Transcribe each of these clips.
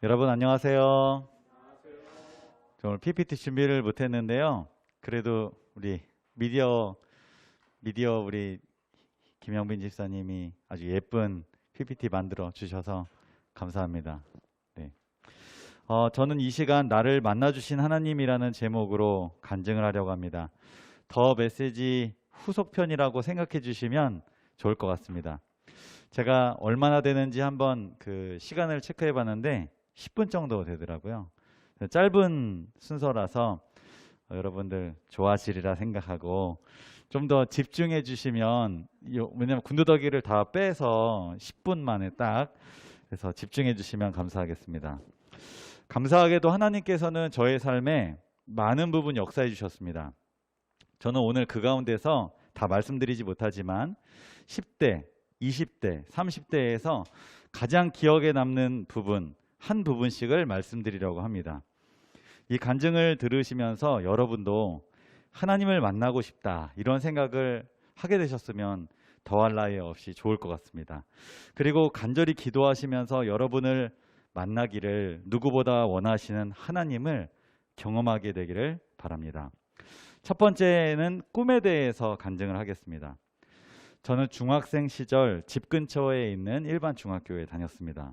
여러분 안녕하세요. 저 오늘 PPT 준비를 못했는데요. 그래도 우리 미디어 우리 김영빈 집사님이 아주 예쁜 PPT 만들어 주셔서 감사합니다. 네. 저는 이 시간 나를 만나주신 하나님이라는 제목으로 간증을 하려고 합니다. 더 메시지 후속편이라고 생각해 주시면 좋을 것 같습니다. 제가 얼마나 되는지 한번 그 시간을 체크해 봤는데 10분 정도 되더라고요. 짧은 순서라서 여러분들 좋아하시리라 생각하고 좀 더 집중해 주시면, 왜냐면 군더더기를 다 빼서 10분 만에 딱 그래서 집중해 주시면 감사하겠습니다. 감사하게도 하나님께서는 저의 삶에 많은 부분 역사해 주셨습니다. 저는 오늘 그 가운데서 다 말씀드리지 못하지만 10대, 20대, 30대에서 가장 기억에 남는 부분, 한 부분씩을 말씀드리려고 합니다. 이 간증을 들으시면서 여러분도 하나님을 만나고 싶다 이런 생각을 하게 되셨으면 더할 나위 없이 좋을 것 같습니다. 그리고 간절히 기도하시면서 여러분을 만나기를 누구보다 원하시는 하나님을 경험하게 되기를 바랍니다. 첫 번째는 꿈에 대해서 간증을 하겠습니다. 저는 중학생 시절 집 근처에 있는 일반 중학교에 다녔습니다.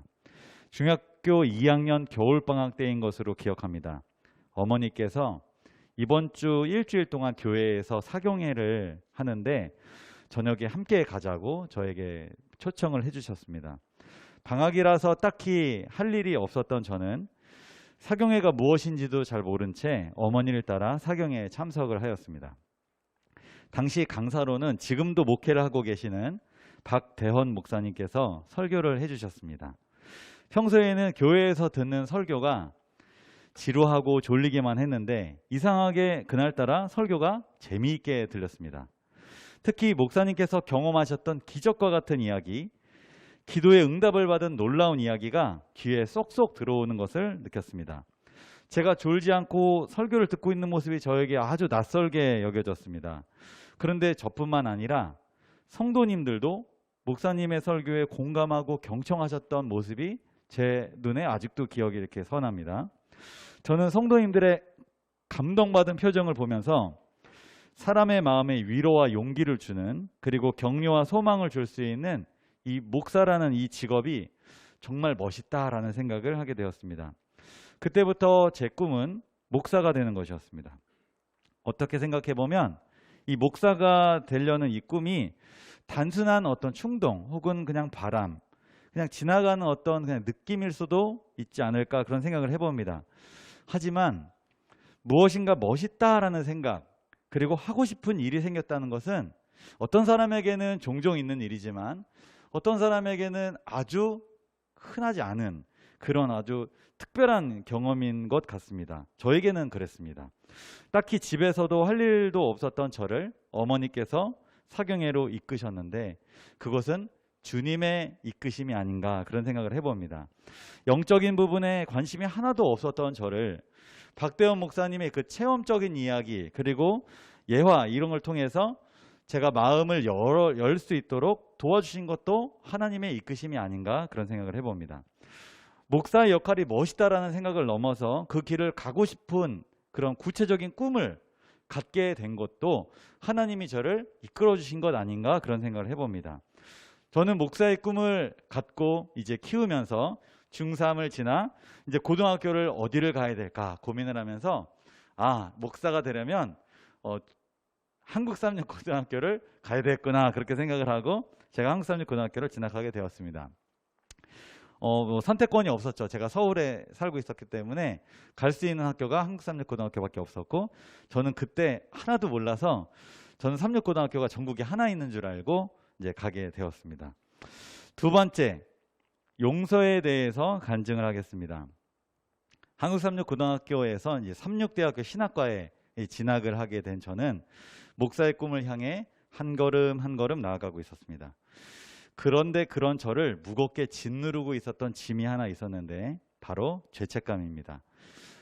중학교 2학년 겨울방학 때인 것으로 기억합니다. 어머니께서 이번 주 일주일 동안 교회에서 사경회를 하는데 저녁에 함께 가자고 저에게 초청을 해주셨습니다. 방학이라서 딱히 할 일이 없었던 저는 사경회가 무엇인지도 잘 모른 채 어머니를 따라 사경회에 참석을 하였습니다. 당시 강사로는 지금도 목회를 하고 계시는 박대헌 목사님께서 설교를 해주셨습니다. 평소에는 교회에서 듣는 설교가 지루하고 졸리게만 했는데 이상하게 그날따라 설교가 재미있게 들렸습니다. 특히 목사님께서 경험하셨던 기적과 같은 이야기, 기도의 응답을 받은 놀라운 이야기가 귀에 쏙쏙 들어오는 것을 느꼈습니다. 제가 졸지 않고 설교를 듣고 있는 모습이 저에게 아주 낯설게 여겨졌습니다. 그런데 저뿐만 아니라 성도님들도 목사님의 설교에 공감하고 경청하셨던 모습이 제 눈에 아직도 기억이 이렇게 선합니다. 저는 성도님들의 감동받은 표정을 보면서 사람의 마음에 위로와 용기를 주는, 그리고 격려와 소망을 줄 수 있는 이 목사라는 이 직업이 정말 멋있다라는 생각을 하게 되었습니다. 그때부터 제 꿈은 목사가 되는 것이었습니다. 어떻게 생각해 보면 이 목사가 되려는 이 꿈이 단순한 어떤 충동 혹은 그냥 바람, 그냥 지나가는 어떤 그냥 느낌일 수도 있지 않을까 그런 생각을 해봅니다. 하지만 무엇인가 멋있다라는 생각, 그리고 하고 싶은 일이 생겼다는 것은 어떤 사람에게는 종종 있는 일이지만 어떤 사람에게는 아주 흔하지 않은 그런 아주 특별한 경험인 것 같습니다. 저에게는 그랬습니다. 딱히 집에서도 할 일도 없었던 저를 어머니께서 사경회로 이끄셨는데 그것은 주님의 이끄심이 아닌가 그런 생각을 해봅니다. 영적인 부분에 관심이 하나도 없었던 저를 박대원 목사님의 그 체험적인 이야기, 그리고 예화 이런 걸 통해서 제가 마음을 열 수 있도록 도와주신 것도 하나님의 이끄심이 아닌가 그런 생각을 해봅니다. 목사의 역할이 멋있다라는 생각을 넘어서 그 길을 가고 싶은 그런 구체적인 꿈을 갖게 된 것도 하나님이 저를 이끌어 주신 것 아닌가 그런 생각을 해봅니다. 저는 목사의 꿈을 갖고 이제 키우면서 중3을 지나 이제 고등학교를 어디를 가야 될까 고민을 하면서 목사가 되려면 한국삼육고등학교를 가야 되겠구나 그렇게 생각을 하고 제가 한국삼육고등학교를 진학하게 되었습니다. 뭐 선택권이 없었죠. 제가 서울에 살고 있었기 때문에 갈 수 있는 학교가 한국삼육고등학교밖에 없었고 저는 그때 하나도 몰라서 저는 삼육고등학교가 전국에 하나 있는 줄 알고 이제 가게 되었습니다. 두 번째, 용서에 대해서 간증을 하겠습니다. 한국삼육고등학교에서 이제 삼육대학교 신학과에 진학을 하게 된 저는 목사의 꿈을 향해 한 걸음 한 걸음 나아가고 있었습니다. 그런데 그런 저를 무겁게 짓누르고 있었던 짐이 하나 있었는데 바로 죄책감입니다.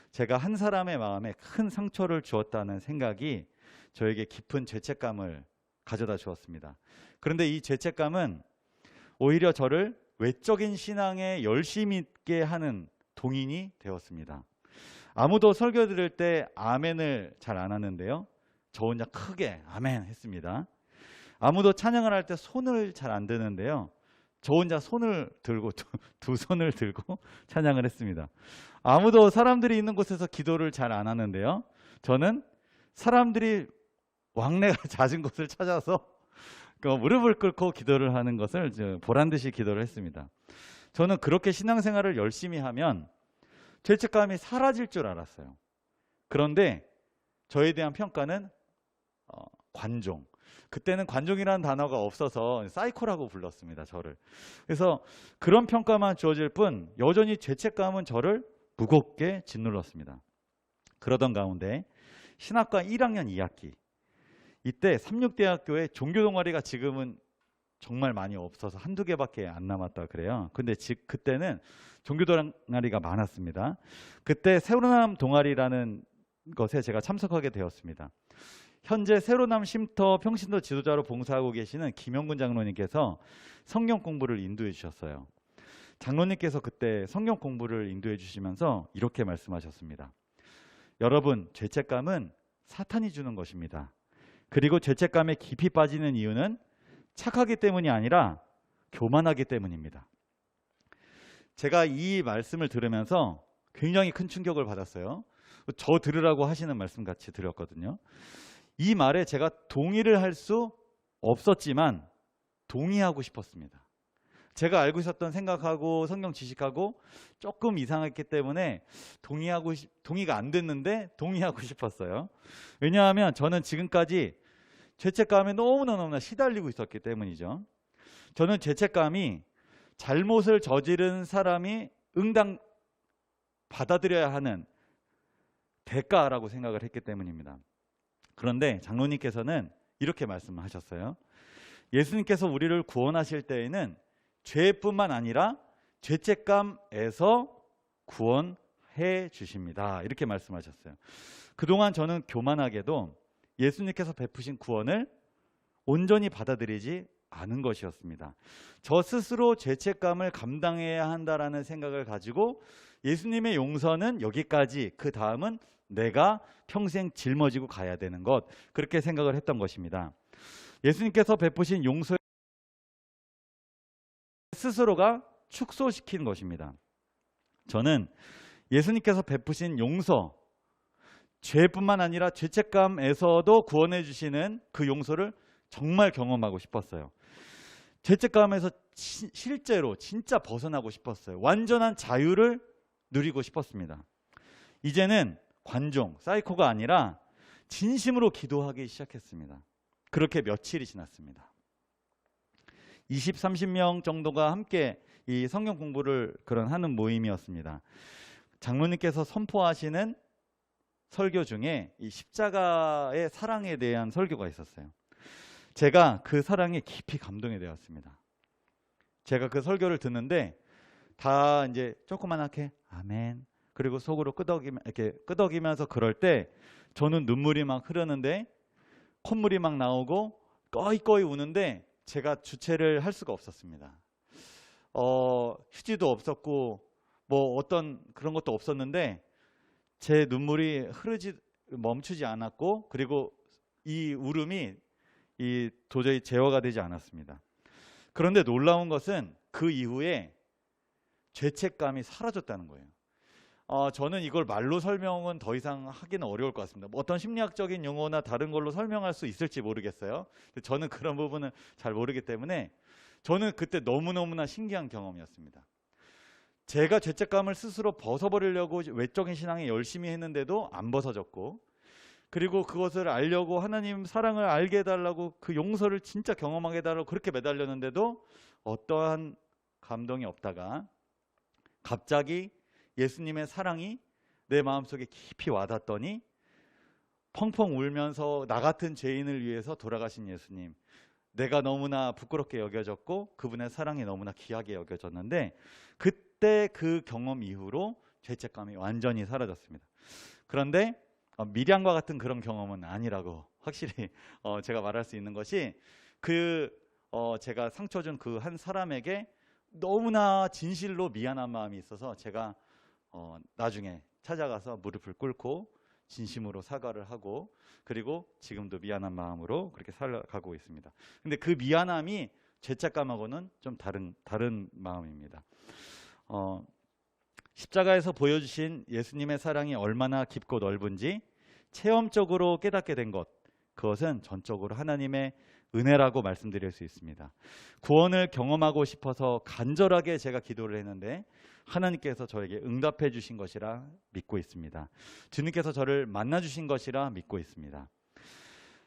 제가 한 사람의 마음에 큰 상처를 주었다는 생각이 저에게 깊은 죄책감을 가져다 주었습니다. 그런데 이 죄책감은 오히려 저를 외적인 신앙에 열심히 있게 하는 동인이 되었습니다. 아무도 설교 들을 때 아멘을 잘 안 하는데요. 저 혼자 크게 아멘 했습니다. 아무도 찬양을 할 때 손을 잘 안 드는데요. 저 혼자 손을 들고 두 손을 들고 찬양을 했습니다. 아무도 사람들이 있는 곳에서 기도를 잘 안 하는데요. 저는 사람들이 왕래가 잦은 곳을 찾아서 무릎을 꿇고 기도를 하는 것을 보란 듯이 기도를 했습니다. 저는 그렇게 신앙생활을 열심히 하면 죄책감이 사라질 줄 알았어요. 그런데 저에 대한 평가는 관종. 그때는 관종이라는 단어가 없어서 사이코라고 불렀습니다. 저를. 그래서 그런 평가만 주어질 뿐 여전히 죄책감은 저를 무겁게 짓눌렀습니다. 그러던 가운데 신학과 1학년 2학기 이때 삼육대학교에 종교동아리가 지금은 정말 많이 없어서 한두 개밖에 안 남았다 그래요. 근데 그때는 종교동아리가 많았습니다. 그때 새로남 동아리라는 것에 제가 참석하게 되었습니다. 현재 새로남 쉼터 평신도 지도자로 봉사하고 계시는 김영근 장로님께서 성경 공부를 인도해 주셨어요. 장로님께서 그때 성경 공부를 인도해 주시면서 이렇게 말씀하셨습니다. 여러분, 죄책감은 사탄이 주는 것입니다. 그리고 죄책감에 깊이 빠지는 이유는 착하기 때문이 아니라 교만하기 때문입니다. 제가 이 말씀을 들으면서 굉장히 큰 충격을 받았어요. 저 들으라고 하시는 말씀 같이 들었거든요. 이 말에 제가 동의를 할 수 없었지만 동의하고 싶었습니다. 제가 알고 있었던 생각하고 성경 지식하고 조금 이상했기 때문에 동의가 안 됐는데 동의하고 싶었어요. 왜냐하면 저는 지금까지 죄책감에 너무나 시달리고 있었기 때문이죠. 저는 죄책감이 잘못을 저지른 사람이 응당 받아들여야 하는 대가라고 생각을 했기 때문입니다. 그런데 장로님께서는 이렇게 말씀하셨어요. 예수님께서 우리를 구원하실 때에는 죄뿐만 아니라 죄책감에서 구원해 주십니다. 이렇게 말씀하셨어요. 그동안 저는 교만하게도 예수님께서 베푸신 구원을 온전히 받아들이지 않은 것이었습니다. 저 스스로 죄책감을 감당해야 한다라는 생각을 가지고 예수님의 용서는 여기까지, 그 다음은 내가 평생 짊어지고 가야 되는 것, 그렇게 생각을 했던 것입니다. 예수님께서 베푸신 용서 스스로가 축소시킨 것입니다. 저는 예수님께서 베푸신 용서, 죄뿐만 아니라 죄책감에서도 구원해 주시는 그 용서를 정말 경험하고 싶었어요. 죄책감에서 실제로 진짜 벗어나고 싶었어요. 완전한 자유를 누리고 싶었습니다. 이제는 관종, 사이코가 아니라 진심으로 기도하기 시작했습니다. 그렇게 며칠이 지났습니다. 20, 30명 정도가 함께 이 성경 공부를 하는 모임이었습니다. 장로님께서 선포하시는 설교 중에 이 십자가의 사랑에 대한 설교가 있었어요. 제가 그 사랑에 깊이 감동이 되었습니다. 제가 그 설교를 듣는데 다 이제 조그만하게 아멘, 그리고 속으로 이렇게 끄덕이면서 그럴 때 저는 눈물이 막 흐르는데 콧물이 막 나오고 꺼이꺼이 우는데 제가 주체를 할 수가 없었습니다. 휴지도 없었고 뭐 어떤 그런 것도 없었는데 제 눈물이 멈추지 않았고, 그리고 이 울음이 도저히 제어가 되지 않았습니다. 그런데 놀라운 것은 그 이후에 죄책감이 사라졌다는 거예요. 저는 이걸 말로 설명은 더 이상 하기는 어려울 것 같습니다. 뭐 어떤 심리학적인 용어나 다른 걸로 설명할 수 있을지 모르겠어요. 저는 그런 부분은 잘 모르기 때문에 저는 그때 너무너무나 신기한 경험이었습니다. 제가 죄책감을 스스로 벗어버리려고 외적인 신앙에 열심히 했는데도 안 벗어졌고, 그리고 그것을 알려고 하나님 사랑을 알게 해달라고, 그 용서를 진짜 경험하게 해달라고 그렇게 매달렸는데도 어떠한 감동이 없다가 갑자기 예수님의 사랑이 내 마음속에 깊이 와닿더니 펑펑 울면서 나 같은 죄인을 위해서 돌아가신 예수님, 내가 너무나 부끄럽게 여겨졌고 그분의 사랑이 너무나 귀하게 여겨졌는데, 그때 그 경험 이후로 죄책감이 완전히 사라졌습니다. 그런데 미량과 같은 그런 경험은 아니라고 확실히 제가 말할 수 있는 것이, 제가 상처 준 그 한 사람에게 너무나 진실로 미안한 마음이 있어서 제가 나중에 찾아가서 무릎을 꿇고 진심으로 사과를 하고 그리고 지금도 미안한 마음으로 그렇게 살아가고 있습니다. 근데 그 미안함이 죄책감하고는 좀 다른 마음입니다. 십자가에서 보여주신 예수님의 사랑이 얼마나 깊고 넓은지 체험적으로 깨닫게 된 것, 그것은 전적으로 하나님의 은혜라고 말씀드릴 수 있습니다. 구원을 경험하고 싶어서 간절하게 제가 기도를 했는데 하나님께서 저에게 응답해 주신 것이라 믿고 있습니다. 주님께서 저를 만나 주신 것이라 믿고 있습니다.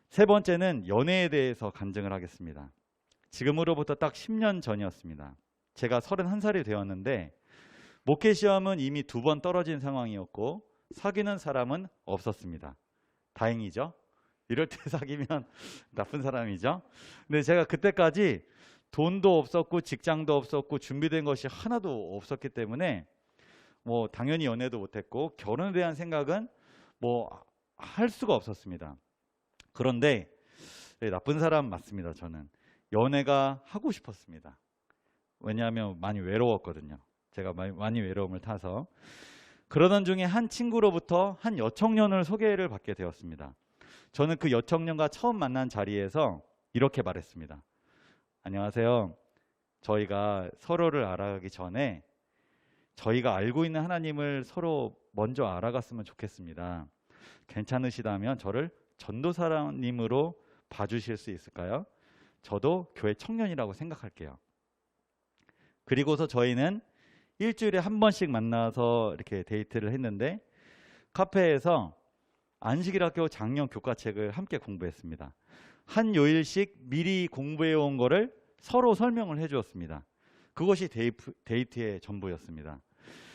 세 번째는 연애에 대해서 간증을 하겠습니다. 지금으로부터 딱 10년 전이었습니다. 제가 31살이 되었는데 목회 시험은 이미 2번 떨어진 상황이었고 사귀는 사람은 없었습니다. 다행이죠. 이럴 때 사귀면 나쁜 사람이죠. 근데 제가 그때까지 돈도 없었고 직장도 없었고 준비된 것이 하나도 없었기 때문에 뭐 당연히 연애도 못했고 결혼에 대한 생각은 뭐 할 수가 없었습니다. 그런데 나쁜 사람 맞습니다. 저는 연애가 하고 싶었습니다. 왜냐하면 많이 외로웠거든요. 제가 많이 외로움을 타서. 그러던 중에 한 친구로부터 한 여청년을 소개를 받게 되었습니다. 저는 그 여청년과 처음 만난 자리에서 이렇게 말했습니다. 안녕하세요. 저희가 서로를 알아가기 전에 저희가 알고 있는 하나님을 서로 먼저 알아갔으면 좋겠습니다. 괜찮으시다면 저를 전도사님으로 봐주실 수 있을까요? 저도 교회 청년이라고 생각할게요. 그리고서 저희는 일주일에 한 번씩 만나서 이렇게 데이트를 했는데 카페에서 안식일학교 작년 교과책을 함께 공부했습니다. 한 요일씩 미리 공부해 온 거를 서로 설명을 해 주었습니다. 그것이 데이트의 전부였습니다.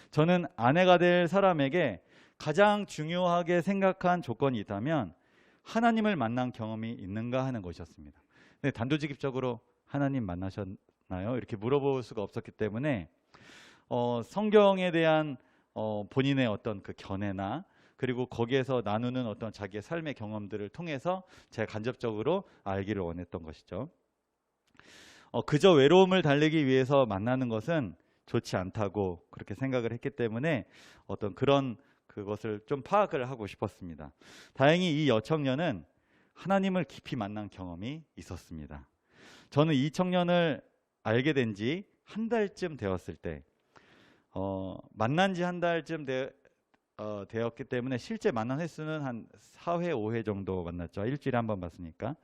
저는 아내가 될 사람에게 가장 중요하게 생각한 조건이 있다면 하나님을 만난 경험이 있는가 하는 것이었습니다. 근데 단도직입적으로 하나님 만나셨나요? 이렇게 물어볼 수가 없었기 때문에 성경에 대한 본인의 어떤 그 견해나 그리고 거기에서 나누는 어떤 자기의 삶의 경험들을 통해서 제가 간접적으로 알기를 원했던 것이죠. 그저 외로움을 달래기 위해서 만나는 것은 좋지 않다고 그렇게 생각을 했기 때문에 어떤 그것을 좀 파악을 하고 싶었습니다. 다행히 이 여청년은 하나님을 깊이 만난 경험이 있었습니다. 저는 이 청년을 알게 된 지 한 달쯤 되었을 때 만난 지 한 달쯤 되었기 때문에 실제 만난 횟수는 한 4회, 5회 정도 만났죠. 일주일에 한 번 봤으니까.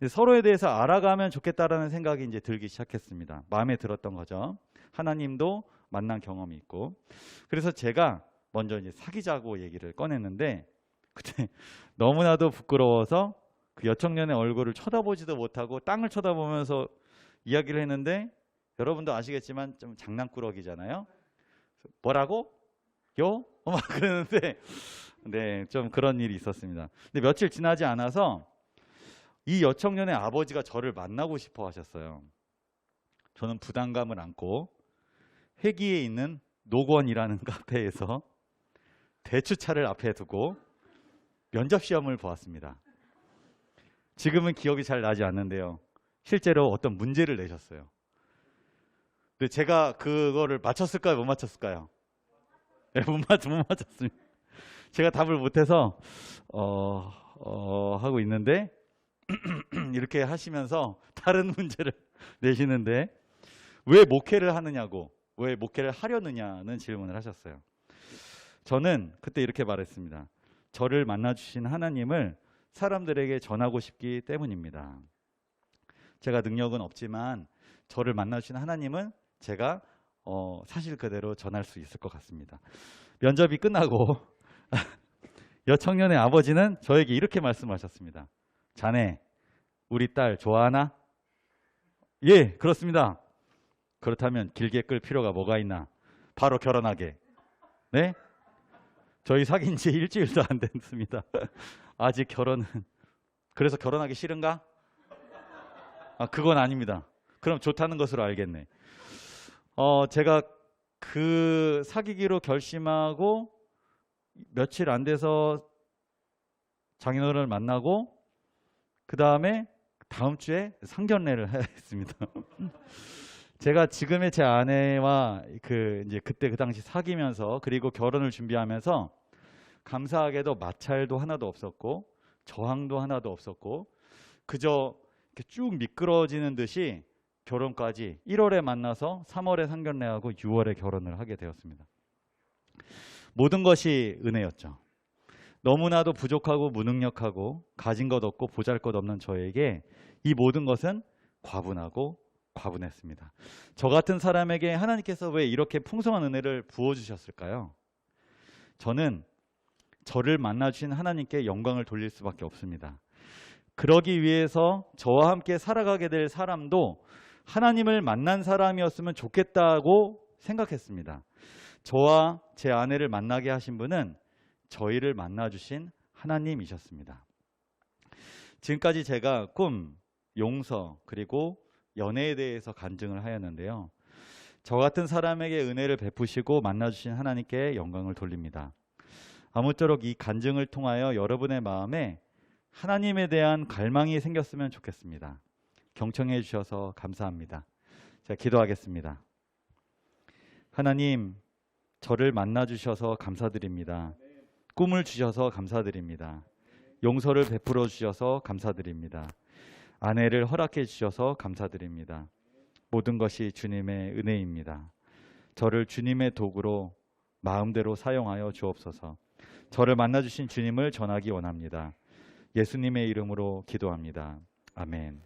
서로에 대해서 알아가면 좋겠다라는 생각이 이제 들기 시작했습니다. 마음에 들었던 거죠. 하나님도 만난 경험이 있고. 그래서 제가 먼저 이제 사귀자고 얘기를 꺼냈는데 그때 너무나도 부끄러워서 그 여청년의 얼굴을 쳐다보지도 못하고 땅을 쳐다보면서 이야기를 했는데 여러분도 아시겠지만 좀 장난꾸러기잖아요. 뭐라고? 요? 막 그러는데 네, 좀 그런 일이 있었습니다. 근데 며칠 지나지 않아서 이 여청년의 아버지가 저를 만나고 싶어 하셨어요. 저는 부담감을 안고 회기에 있는 노건이라는 카페에서 대추차를 앞에 두고 면접 시험을 보았습니다. 지금은 기억이 잘 나지 않는데요. 실제로 어떤 문제를 내셨어요. 근데 제가 그거를 맞췄을까요? 못 맞췄을까요? 네, 못 맞췄습니다. 제가 답을 못해서 하고 있는데 이렇게 하시면서 다른 문제를 내시는데 왜 목회를 하느냐고, 왜 목회를 하려느냐는 질문을 하셨어요. 저는 그때 이렇게 말했습니다. 저를 만나주신 하나님을 사람들에게 전하고 싶기 때문입니다. 제가 능력은 없지만 저를 만나주신 하나님은 제가 사실 그대로 전할 수 있을 것 같습니다. 면접이 끝나고 여청년의 아버지는 저에게 이렇게 말씀하셨습니다. 자네, 우리 딸 좋아하나? 예, 그렇습니다. 그렇다면 길게 끌 필요가 뭐가 있나? 바로 결혼하게. 네? 저희 사귄 지 일주일도 안 됐습니다. 아직 결혼은. 그래서 결혼하기 싫은가? 그건 아닙니다. 그럼 좋다는 것으로 알겠네. 제가 그 사귀기로 결심하고 며칠 안 돼서 장인어른을 만나고 그 다음에 다음 주에 상견례를 했습니다. 제가 지금의 제 아내와 이제 그때 그 당시 사귀면서 그리고 결혼을 준비하면서 감사하게도 마찰도 하나도 없었고 저항도 하나도 없었고 그저 이렇게 쭉 미끄러지는 듯이 결혼까지 1월에 만나서 3월에 상견례하고 6월에 결혼을 하게 되었습니다. 모든 것이 은혜였죠. 너무나도 부족하고 무능력하고 가진 것 없고 보잘것없는 저에게 이 모든 것은 과분하고 과분했습니다. 저 같은 사람에게 하나님께서 왜 이렇게 풍성한 은혜를 부어주셨을까요? 저는 저를 만나주신 하나님께 영광을 돌릴 수밖에 없습니다. 그러기 위해서 저와 함께 살아가게 될 사람도 하나님을 만난 사람이었으면 좋겠다고 생각했습니다. 저와 제 아내를 만나게 하신 분은 저희를 만나주신 하나님이셨습니다. 지금까지 제가 꿈, 용서, 그리고 연애에 대해서 간증을 하였는데요. 저 같은 사람에게 은혜를 베푸시고 만나주신 하나님께 영광을 돌립니다. 아무쪼록 이 간증을 통하여 여러분의 마음에 하나님에 대한 갈망이 생겼으면 좋겠습니다. 경청해 주셔서 감사합니다. 자, 기도하겠습니다. 하나님, 저를 만나주셔서 감사드립니다. 꿈을 주셔서 감사드립니다. 용서를 베풀어 주셔서 감사드립니다. 아내를 허락해 주셔서 감사드립니다. 모든 것이 주님의 은혜입니다. 저를 주님의 도구로 마음대로 사용하여 주옵소서. 저를 만나주신 주님을 전하기 원합니다. 예수님의 이름으로 기도합니다. 아멘.